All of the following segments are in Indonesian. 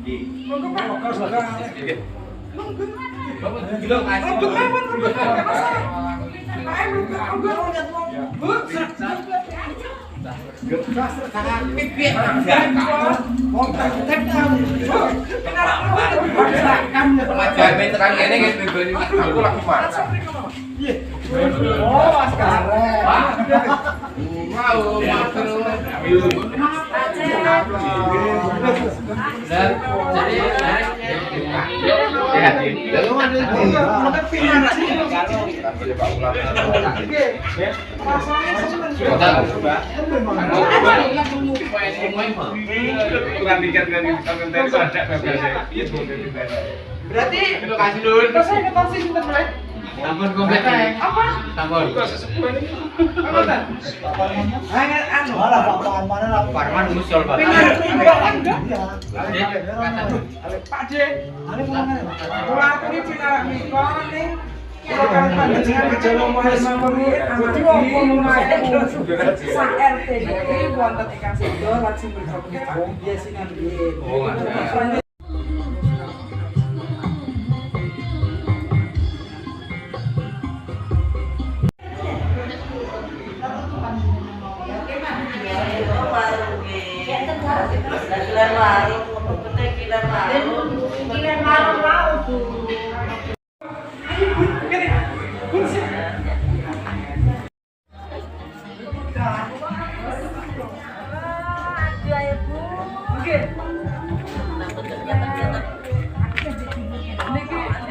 Monggo Pak. Monggo silakan. Monggo. Gila kasih. Monggo mawon monggo. Ayo monggo. Bu, gas sangat pipit. Wonten tenan. Majalah tekan kene nggih bebani Mas aku lagi masak. Iya. Oh, Mas Kare. Mau matur. Berarti edukasi dulu. Edukasi sinten mulai? Sampun komplit. Apa? Sampun. Apa ta? Anu. Malah Pak mana lah. Parman usul Pak. Pak D. Kula aturi pinarak miko ning Kelurahan Panjangmasan Gejala Mulai Mamuri Amati Sak RT iki wonten ingkang sedo lajeng bergabung Pak Dia sinambi. Oh, ada.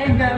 Enggak,